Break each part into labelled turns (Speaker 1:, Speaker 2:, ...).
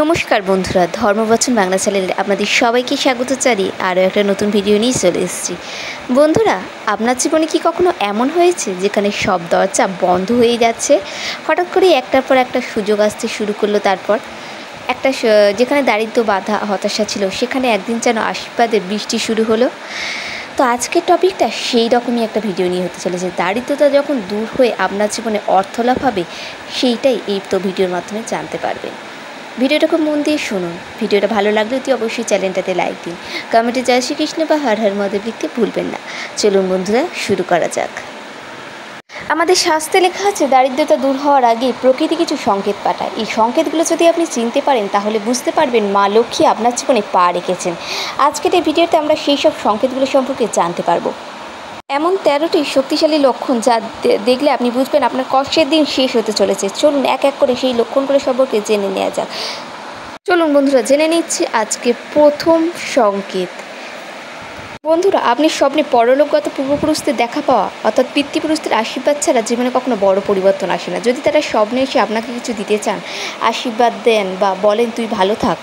Speaker 1: নমস্কার বন্ধুরা, ধর্মবচন বাংলা চ্যানেলে আপনাদের সবাইকে স্বাগত জানিয়ে আরও একটা নতুন ভিডিও নিয়ে চলে এসেছি। বন্ধুরা, আপনার জীবনে কি কখনো এমন হয়েছে যেখানে সব দরজা বন্ধ হয়ে যাচ্ছে, হঠাৎ করেই একটার পর একটা সুযোগ আসতে শুরু করলো, তারপর একটা যেখানে দারিদ্র্য বাধা হতাশা ছিল সেখানে একদিন যেন আশীর্বাদের বৃষ্টি শুরু হলো। তো আজকের টপিকটা সেই রকমই একটা ভিডিও নিয়ে হতে চলেছে। দারিদ্রতা যখন দূর হয়ে আপনার জীবনে অর্থলাভ হবে, সেইটাই এই তো ভিডিওর মাধ্যমে জানতে পারবেন। ভিডিওটা খুব মন দিয়ে শুনুন। ভিডিওটা ভালো লাগলে অতি অবশ্যই চ্যানেলটাতে লাইক দিন, কমেন্টে জয় শ্রীকৃষ্ণ বা হর হর মহাদেব লিখতে ভুলবেন না। চলুন বন্ধুরা, শুরু করা যাক। আমাদের শাস্ত্রে লেখা আছে, দারিদ্রতা দূর হওয়ার আগে প্রকৃতি কিছু সংকেত পাঠায়। এই সংকেতগুলো যদি আপনি চিনতে পারেন তাহলে বুঝতে পারবেন মা লক্ষ্মী আপনার জীবনে পা রেখেছেন। আজকের এই ভিডিওতে আমরা সেই সব সংকেতগুলো সম্পর্কে জানতে পারবো। এমন 13টি শক্তিশালী লক্ষণ যা দেখলে আপনি বুঝবেন আপনার কষ্টের দিন শেষ হতে চলেছে। চলুন এক এক করে সেই লক্ষণগুলো সম্পর্কে জেনে নেওয়া যাক। চলুন বন্ধুরা, জেনে নিচ্ছি আজকে প্রথম সংকেত। বন্ধুরা, আপনি স্বপ্নে পরলোকগত পূর্বপুরুষদের দেখা পাওয়া অর্থাৎ পিতৃপুরুষদের আশীর্বাদ ছাড়া জীবনে কখনো বড় পরিবর্তন আসে না। যদি তারা স্বপ্নে এসে আপনাকে কিছু দিতে চান, আশীর্বাদ দেন বা বলেন তুই ভালো থাক,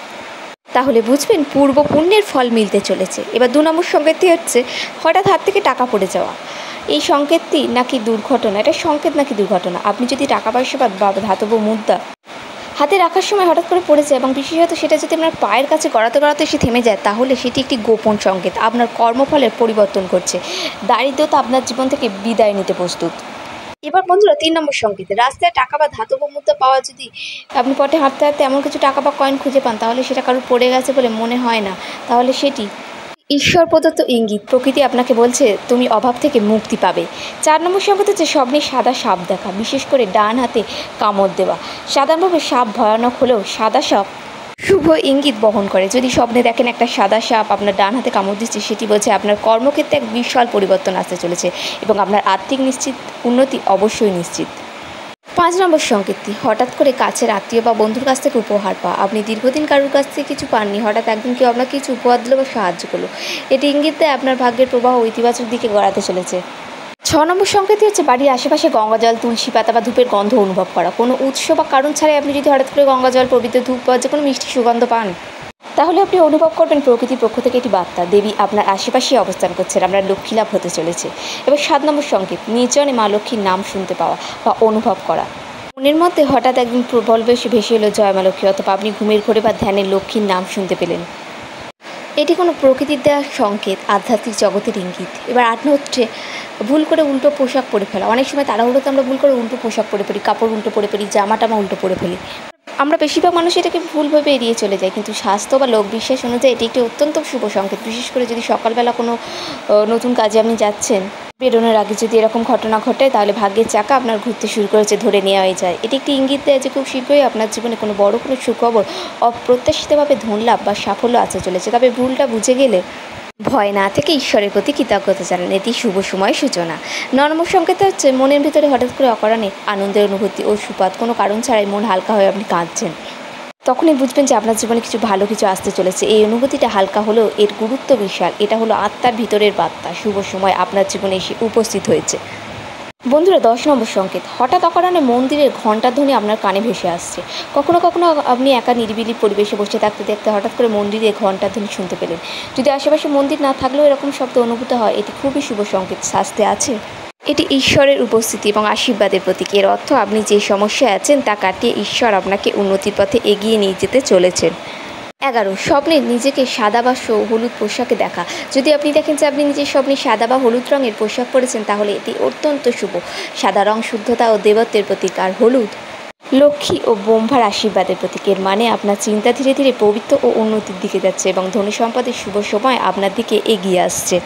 Speaker 1: তাহলে বুঝবেন পূর্ব পুণ্যের ফল মিলতে চলেছে। এবার 2 নম্বর সংকেতটি হচ্ছে হঠাৎ হাত থেকে টাকা পড়ে যাওয়া। এই সংকেতটি নাকি দুর্ঘটনা, এটা সংকেত নাকি দুর্ঘটনা। আপনি যদি টাকা পয়সা বা ধাতব মুদ্রা হাতে রাখার সময় হঠাৎ করে পড়ে যায় এবং বিশেষত সেটা যদি আপনার পায়ের কাছে গড়াতে গড়াতে এসে থেমে যায়, তাহলে সেটি একটি গোপন সংকেত আপনার কর্মফলের পরিবর্তন করছে। দারিদ্রতা আপনার জীবন থেকে বিদায় নিতে প্রস্তুত। এবার বন্ধুরা 3 নম্বর সংকেত, রাস্তায় টাকা বা ধাতব মুদ্রা পাওয়া। যদি আপনি পথে হাঁটতে হাঁটতে এমন কিছু টাকা বা কয়েন খুঁজে পান, তাহলে সেটা কারোর পড়ে গেছে বলে মনে হয় না, তাহলে সেটি ঈশ্বর প্রদত্ত ইঙ্গিত। প্রকৃতি আপনাকে বলছে তুমি অভাব থেকে মুক্তি পাবে। 4 নম্বর সংকেত হচ্ছে স্বপ্নে সাদা সাপ দেখা, বিশেষ করে ডান হাতে কামড় দেওয়া। সাধারণভাবে সাপ ভয়ানক হলেও সাদা সাপ শুভ ইঙ্গিত বহন করে। যদি স্বপ্নে দেখেন একটা সাদা সাপ আপনার ডান হাতে কামড় দিচ্ছে, সেটি বলছে আপনার কর্মক্ষেত্রে এক বিশাল পরিবর্তন আসতে চলেছে এবং আপনার আর্থিক উন্নতি অবশ্যই নিশ্চিত। 5 নম্বর সংকেতটি হঠাৎ করে কাছের আত্মীয় বা বন্ধুর কাছ থেকে উপহার পাওয়া। আপনি দীর্ঘদিন কারোর কাছ থেকে কিছু পাননি, হঠাৎ একদিন কেউ আপনাকে কিছু উপহার দিল বা সাহায্য করলো। এটি ইঙ্গিত দেয় আপনার ভাগ্যের প্রবাহ ইতিবাচক দিকে গড়াতে চলেছে। 6 নম্বর সংকেতটি হচ্ছে বাড়ির আশেপাশে গঙ্গা জল, তুলসী পাতা বা ধূপের গন্ধ অনুভব করা। কোনো উৎস বা কারণ ছাড়াই আপনি যদি হঠাৎ করে গঙ্গা জল, পবিত্র ধূপ বা যে কোনো মিষ্টি সুগন্ধ পান, তাহলে আপনি অনুভব করবেন প্রকৃতির পক্ষ থেকে এটি বার্তা, দেবী আপনার আশেপাশেই অবস্থান করছেন, আপনার লক্ষ্মী লাভ হতে চলেছে। এবার 7 নম্বর সংকেত, নির্জনে মা লক্ষ্মীর নাম শুনতে পাওয়া বা অনুভব করা। মনের মধ্যে হঠাৎ একদিন প্রবল ভেসে এলো জয় মা লক্ষ্মী, অথবা আপনি ঘুমের ঘোরে বা ধ্যানে লক্ষ্মীর নাম শুনতে পেলেন। এটি কোনো প্রকৃতির দেওয়া সংকেত, আধ্যাত্মিক জগতের ইঙ্গিত। এবার 8 হচ্ছে ভুল করে উল্টো পোশাক পরে ফেলা। অনেক সময় তাড়াহুড়োতে আমরা ভুল করে উল্টো পোশাক পরে ফেলি, কাপড় উল্টো পরে ফেলি, জামা টামা উল্টো পরে ফেলি। আমরা বেশিরভাগ মানুষ এটাকে ভুলভাবে এড়িয়ে চলে যায়, কিন্তু স্বাস্থ্য বা লোকবিশ্বাস অনুযায়ী এটি একটি অত্যন্ত শুভ সংকেত। বিশেষ করে যদি সকালবেলা কোনো নতুন কাজে আপনি যাচ্ছেন, বেরোনোর আগে যদি এরকম ঘটনা ঘটে, তাহলে ভাগ্যের চাকা আপনার ঘুরতে শুরু করেছে ধরে নেওয়াই যায়। এটি একটি ইঙ্গিত দেয় যে খুব শীঘ্রই আপনার জীবনে কোনো বড় কোনো সুখবর, অপ্রত্যাশিতভাবে ধনলাভ বা সাফল্য আসতে চলেছে। তবে ভুলটা বুঝে গেলে ভয় না থেকে ঈশ্বরের প্রতি কৃতজ্ঞতা জানান, এটি শুভ সময়ের সূচনা। 9 নম্বর সংকেত হচ্ছে মনের ভিতরে হঠাৎ করে অকারণে আনন্দের অনুভূতি ও সুপাত। কোনো কারণ ছাড়াই মন হালকা হয়ে আপনি কাঁদছেন, তখনই বুঝবেন যে আপনার জীবনে কিছু ভালো কিছু আসতে চলেছে। এই অনুভূতিটা হালকা হলেও এর গুরুত্ব বিশাল। এটা হলো আত্মার ভিতরের বার্তা, শুভ সময় আপনার জীবনে এসে উপস্থিত হয়েছে। বন্ধুরা 10 নম্বর সংকেত, হঠাৎ অকারণে মন্দিরের ঘণ্টার ধ্বনি আপনার কানে ভেসে আসছে। কখনো কখনো আপনি একা নিরিবিলি পরিবেশে বসে থাকতে দেখতে হঠাৎ করে মন্দিরে ঘণ্টার ধ্বনি শুনতে পেলেন। যদি আশেপাশে মন্দির না থাকলেও এরকম শব্দ অনুভূত হয়, এটি খুবই শুভ সংকেত। শাস্ত্রে আছে এটি ঈশ্বরের উপস্থিতি এবং আশীর্বাদের প্রতীক। এর অর্থ আপনি যে সমস্যায় আছেন তা কাটিয়ে ঈশ্বর আপনাকে উন্নতির পথে এগিয়ে নিয়ে যেতে চলেছেন। 11 স্বপ্নে নিজেকে সাদা বা হলুদ পোশাকে দেখা। যদি আপনি দেখেন যে আপনি নিজের স্বপ্নে সাদা বা হলুদ রঙের পোশাক পরেছেন, তাহলে এটি অত্যন্ত শুভ। সাদা রং শুদ্ধতা ও দেবত্বের প্রতীক, আর হলুদ লক্ষ্মী ও ব্রহ্মার আশীর্বাদের প্রতীক। এর মানে আপনার চিন্তা ধীরে ধীরে পবিত্র ও উন্নতির দিকে যাচ্ছে এবং ধনী সম্পদের শুভ সময় আপনার দিকে এগিয়ে আসছে।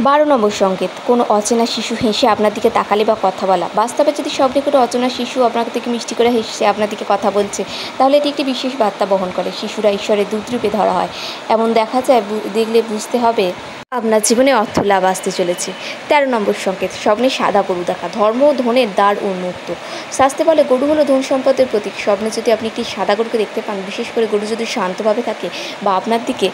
Speaker 1: 12 নম্বর সংকেত, কোনো অচেনা শিশু হেসে আপনার দিকে তাকালে বা কথা বলা। বাস্তবে যদি স্বপ্নে কোনো অচেনা শিশু আপনার থেকে মিষ্টি করে হেসে আপনার দিকে কথা বলছে, তাহলে এটি একটি বিশেষ বার্তা বহন করে। শিশুরা ঈশ্বরের দূত রূপে ধরা হয়, এমন দেখা যায়। দেখলে বুঝতে হবে আপনার জীবনে অর্থ লাভ আসতে চলেছে। 13 নম্বর সংকেত, স্বপ্নে সাদা গরু দেখা। ধর্ম ও ধনের দ্বার উন্মুক্ত। শাস্ত্রে বলে গরু হলো ধন সম্পদের প্রতীক। স্বপ্নে যদি আপনি একটি সাদা গরুকে দেখতে পান, বিশেষ করে গরু যদি শান্তভাবে থাকে বা আপনার দিকে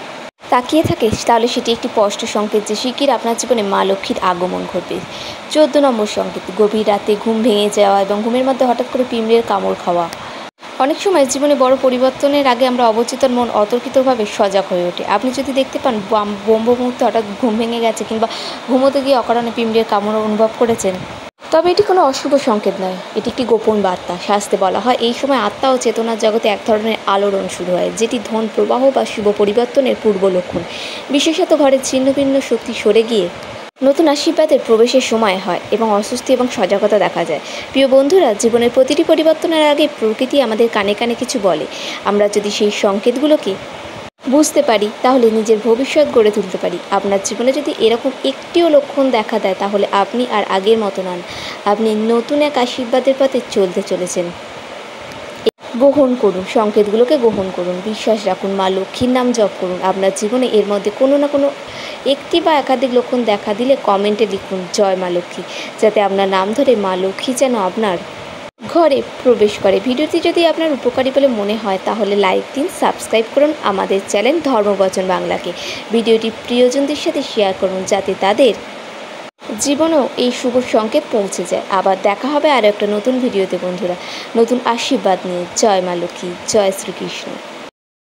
Speaker 1: তাকিয়ে থাকে, তাহলে সেটি একটি স্পষ্ট সংকেত যে শিগগির আপনার জীবনে মা লক্ষ্মীর আগমন ঘটবে। 14 নম্বর সংকেত, গভীর রাতে ঘুম ভেঙে যাওয়া এবং ঘুমের মধ্যে হঠাৎ করে পিঁমড়ের কামড় খাওয়া। অনেক সময় জীবনে বড় পরিবর্তনের আগে আমরা অবচেতন মন অতর্কিতভাবে সজাগ হয়ে ওঠে। আপনি যদি দেখতে পান ব্রহ্ম মুহূর্তে হঠাৎ ঘুম ভেঙে গেছে কিংবা ঘুমোতে গিয়ে অকারণে পিঁমড়ের কামড় অনুভব করেছেন, তবে এটি কোনো অশুভ সংকেত নয়, এটি একটি গোপন বার্তা। শাস্ত্রে বলা হয় এই সময় আত্মা ও চেতনার জগতে এক ধরনের আলোড়ন শুরু হয়, যেটি ধন প্রবাহ বা শুভ পরিবর্তনের পূর্ব লক্ষণ। বিশেষত ঘরের ছিন্ন ভিন্ন শক্তি সরে গিয়ে নতুন আশীর্বাদের প্রবেশের সময় হয় এবং অস্বস্তি এবং সজাগতা দেখা যায়। প্রিয় বন্ধুরা, জীবনের প্রতিটি পরিবর্তনের আগে প্রকৃতি আমাদের কানে কানে কিছু বলে। আমরা যদি সেই সংকেতগুলোকে বুঝতে পারি তাহলে নিজের ভবিষ্যৎ গড়ে তুলতে পারি। আপনার জীবনে যদি এরকম একটিও লক্ষণ দেখা দেয় তাহলে আপনি আর আগের মতো নন, আপনি নতুন এক আশীর্বাদের পথে চলতে চলেছেন। গ্রহণ করুন, সংকেতগুলোকে গ্রহণ করুন, বিশ্বাস রাখুন, মা লক্ষ্মীর নাম জপ করুন। আপনার জীবনে এর মধ্যে কোনো না কোনো একটি বা একাধিক লক্ষণ দেখা দিলে কমেন্টে লিখুন জয় মা লক্ষ্মী, যাতে আপনার নাম ধরে মা লক্ষ্মী যেন আপনার ঘরে প্রবেশ করে। ভিডিওটি যদি আপনার উপকারী বলে মনে হয় তাহলে লাইক দিন, সাবস্ক্রাইব করুন আমাদের চ্যানেল ধর্মবচন বাংলাকে। ভিডিওটি প্রিয়জনদের সাথে শেয়ার করুন যাতে তাদের জীবনেও এই শুভ সংকেত পৌঁছে যায়। আবার দেখা হবে আরও একটা নতুন ভিডিওতে বন্ধুরা, নতুন আশীর্বাদ নিয়ে। জয় মা লক্ষ্মী, জয় শ্রীকৃষ্ণ।